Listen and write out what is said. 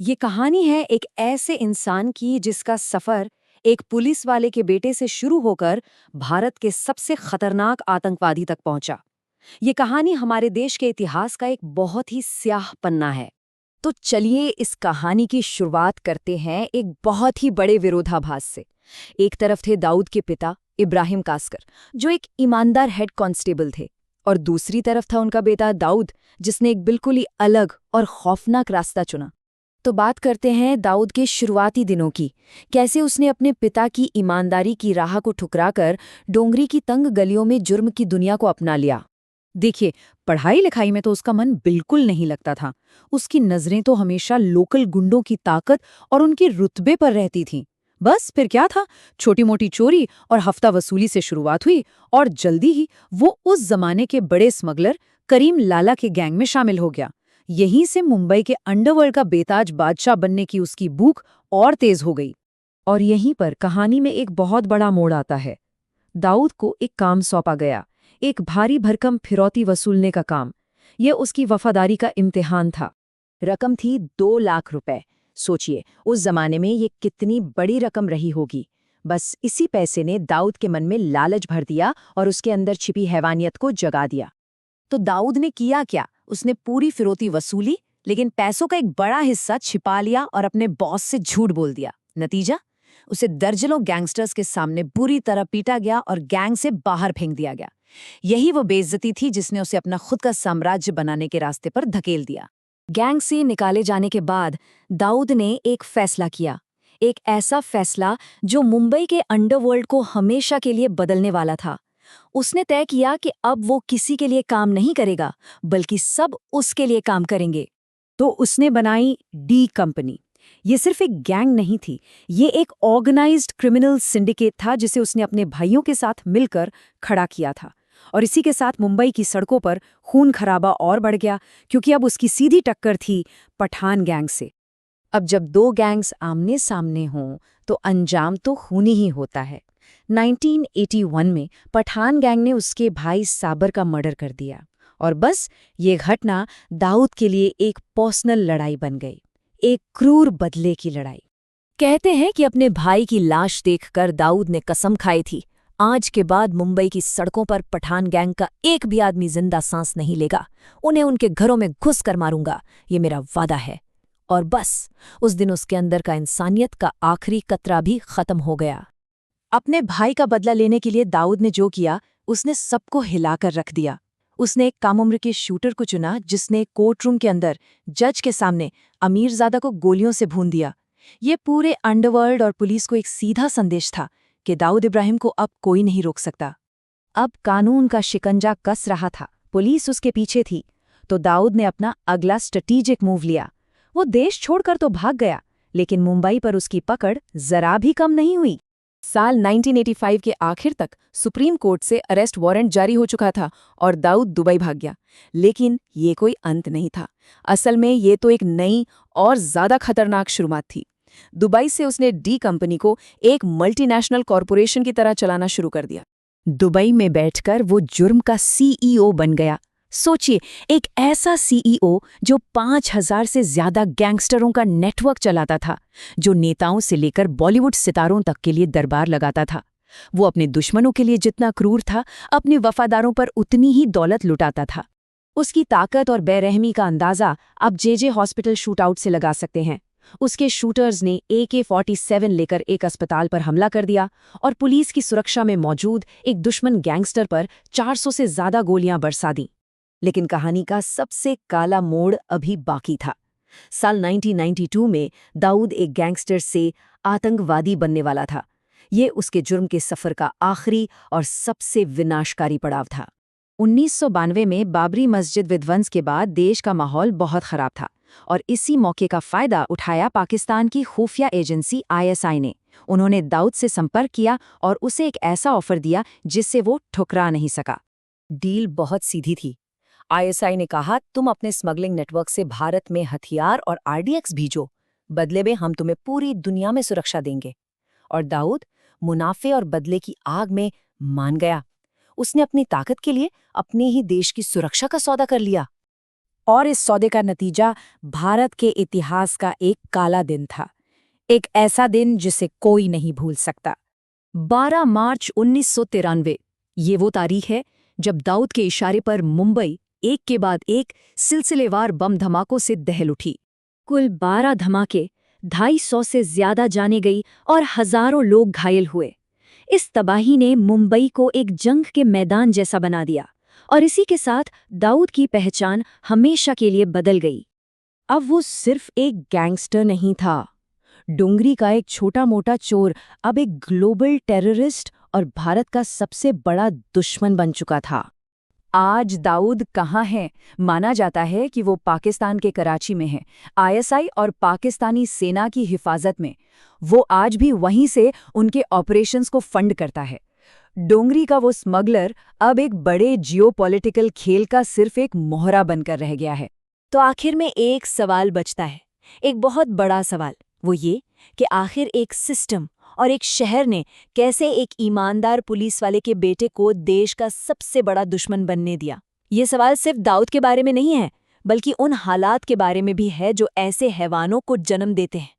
ये कहानी है एक ऐसे इंसान की जिसका सफर एक पुलिस वाले के बेटे से शुरू होकर भारत के सबसे खतरनाक आतंकवादी तक पहुंचा। ये कहानी हमारे देश के इतिहास का एक बहुत ही स्याह पन्ना है। तो चलिए इस कहानी की शुरुआत करते हैं एक बहुत ही बड़े विरोधाभास से। एक तरफ थे दाऊद के पिता इब्राहिम कास्कर, जो एक ईमानदार हेड कांस्टेबल थे, और दूसरी तरफ था उनका बेटा दाऊद, जिसने एक बिल्कुल ही अलग और खौफनाक रास्ता चुना। तो बात करते हैं दाऊद के शुरुआती दिनों की। कैसे उसने अपने पिता की ईमानदारी की राह को ठुकराकर डोंगरी की तंग गलियों में जुर्म की दुनिया को अपना लिया। देखिए, पढ़ाई लिखाई में तो उसका मन बिल्कुल नहीं लगता था। उसकी नजरें तो हमेशा लोकल गुंडों की ताकत और उनके रुतबे पर रहती थीं। बस फिर क्या था, छोटी मोटी चोरी और हफ्ता वसूली से शुरुआत हुई, और जल्दी ही वो उस जमाने के बड़े स्मगलर करीम लाला के गैंग में शामिल हो गया। यहीं से मुंबई के अंडरवर्ल्ड का बेताज बादशाह बनने की उसकी भूख और तेज हो गई। और यहीं पर कहानी में एक बहुत बड़ा मोड़ आता है। दाऊद को एक काम सौंपा गया, एक भारी भरकम फिरौती वसूलने का काम। यह उसकी वफादारी का इम्तिहान था। रकम थी 2 लाख रुपए। सोचिए, उस जमाने में ये कितनी बड़ी रकम रही होगी। बस इसी पैसे ने दाऊद के मन में लालच भर दिया और उसके अंदर छिपी हैवानियत को जगा दिया। तो दाऊद ने किया क्या? उसने पूरी फिरौती वसूली, लेकिन पैसों का एक बड़ा हिस्सा छिपा लिया और अपने बॉस से झूठ बोल दिया। नतीजा, उसे दर्जनों गैंगस्टर्स के सामने बुरी तरह पीटा गया और गैंग से बाहर फेंक दिया गया। यही वो बेइज्जती थी जिसने उसे अपना खुद का साम्राज्य बनाने के रास्ते पर धकेल दिया। गैंग से निकाले जाने के बाद दाऊद ने एक फैसला किया, एक ऐसा फैसला जो मुंबई के अंडरवर्ल्ड को हमेशा के लिए बदलने वाला था। उसने तय किया कि अब वो किसी के लिए काम नहीं करेगा, बल्कि सब उसके लिए काम करेंगे। तो उसने बनाई डी कंपनी। ये सिर्फ एक गैंग नहीं थी, ये एक ऑर्गेनाइज्ड क्रिमिनल सिंडिकेट था जिसे उसने अपने भाइयों के साथ मिलकर खड़ा किया था। और इसी के साथ मुंबई की सड़कों पर खून खराबा और बढ़ गया, क्योंकि अब उसकी सीधी टक्कर थी पठान गैंग से। अब जब दो गैंग्स आमने सामने हों तो अंजाम तो खूनी ही होता है। 1981 में पठान गैंग ने उसके भाई साबर का मर्डर कर दिया, और बस ये घटना दाऊद के लिए एक पर्सनल लड़ाई बन गई, एक क्रूर बदले की लड़ाई। कहते हैं कि अपने भाई की लाश देखकर दाऊद ने कसम खाई थी, आज के बाद मुंबई की सड़कों पर पठान गैंग का एक भी आदमी जिंदा सांस नहीं लेगा। उन्हें उनके घरों में घुस कर मारूंगा, ये मेरा वादा है। और बस उस दिन उसके अंदर का इंसानियत का आखिरी कतरा भी खत्म हो गया। अपने भाई का बदला लेने के लिए दाऊद ने जो किया, उसने सबको हिलाकर रख दिया। उसने एक कम उम्र के शूटर को चुना जिसने कोर्ट रूम के अंदर जज के सामने अमीरजादा को गोलियों से भून दिया। ये पूरे अंडरवर्ल्ड और पुलिस को एक सीधा संदेश था कि दाऊद इब्राहिम को अब कोई नहीं रोक सकता। अब कानून का शिकंजा कस रहा था, पुलिस उसके पीछे थी। तो दाऊद ने अपना अगला स्ट्रेटेजिक मूव लिया। वो देश छोड़कर तो भाग गया, लेकिन मुंबई पर उसकी पकड़ जरा भी कम नहीं हुई। साल 1985 के आखिर तक सुप्रीम कोर्ट से अरेस्ट वारंट जारी हो चुका था और दाऊद दुबई भाग गया। लेकिन ये कोई अंत नहीं था। असल में ये तो एक नई और ज्यादा खतरनाक शुरुआत थी। दुबई से उसने डी कंपनी को एक मल्टीनेशनल कॉरपोरेशन की तरह चलाना शुरू कर दिया। दुबई में बैठकर वो जुर्म का सीईओ बन गया। सोचिए, एक ऐसा सीईओ जो 5,000 से ज्यादा गैंगस्टरों का नेटवर्क चलाता था, जो नेताओं से लेकर बॉलीवुड सितारों तक के लिए दरबार लगाता था। वो अपने दुश्मनों के लिए जितना क्रूर था, अपने वफादारों पर उतनी ही दौलत लुटाता था। उसकी ताकत और बेरहमी का अंदाजा आप जे हॉस्पिटल शूटआउट से लगा सकते हैं। उसके शूटर्स ने AK-47 लेकर एक अस्पताल पर हमला कर दिया और पुलिस की सुरक्षा में मौजूद एक दुश्मन गैंगस्टर पर 400 से ज्यादा गोलियां बरसा दी। लेकिन कहानी का सबसे काला मोड़ अभी बाकी था। साल 1992 में दाऊद एक गैंगस्टर से आतंकवादी बनने वाला था। ये उसके जुर्म के सफर का आखिरी और सबसे विनाशकारी पड़ाव था। 1992 में बाबरी मस्जिद विध्वंस के बाद देश का माहौल बहुत खराब था, और इसी मौके का फायदा उठाया पाकिस्तान की खुफिया एजेंसी ISI ने। उन्होंने दाऊद से संपर्क किया और उसे एक ऐसा ऑफर दिया जिससे वो ठुकरा नहीं सका। डील बहुत सीधी थी। ISI ने कहा, तुम अपने स्मगलिंग नेटवर्क से भारत में हथियार और RDX भेजो, बदले में हम तुम्हें पूरी दुनिया में सुरक्षा देंगे। और दाऊद मुनाफे और बदले की आग में मान गया। उसने अपनी ताकत के लिए अपने ही देश की सुरक्षा का सौदा कर लिया। और इस सौदे का नतीजा भारत के इतिहास का एक काला दिन था, एक ऐसा दिन जिसे कोई नहीं भूल सकता। 12 मार्च 1993 ये वो तारीख है जब दाऊद के इशारे पर मुंबई एक के बाद एक सिलसिलेवार बम धमाकों से दहल उठी। कुल 12 धमाके, 250 से ज्यादा जाने गई और हजारों लोग घायल हुए। इस तबाही ने मुंबई को एक जंग के मैदान जैसा बना दिया और इसी के साथ दाऊद की पहचान हमेशा के लिए बदल गई। अब वो सिर्फ एक गैंगस्टर नहीं था, डोंगरी का एक छोटा मोटा चोर अब एक ग्लोबल टेररिस्ट और भारत का सबसे बड़ा दुश्मन बन चुका था। आज दाऊद कहाँ है? माना जाता है कि वो पाकिस्तान के कराची में है, आईएसआई और पाकिस्तानी सेना की हिफाजत में। वो आज भी वहीं से उनके ऑपरेशंस को फंड करता है। डोंगरी का वो स्मगलर अब एक बड़े जियोपॉलिटिकल खेल का सिर्फ एक मोहरा बनकर रह गया है। तो आखिर में एक सवाल बचता है, एक बहुत बड़ा सवाल, वो ये कि आखिर एक सिस्टम और एक शहर ने कैसे एक ईमानदार पुलिस वाले के बेटे को देश का सबसे बड़ा दुश्मन बनने दिया। ये सवाल सिर्फ दाऊद के बारे में नहीं है, बल्कि उन हालात के बारे में भी है जो ऐसे हैवानों को जन्म देते हैं।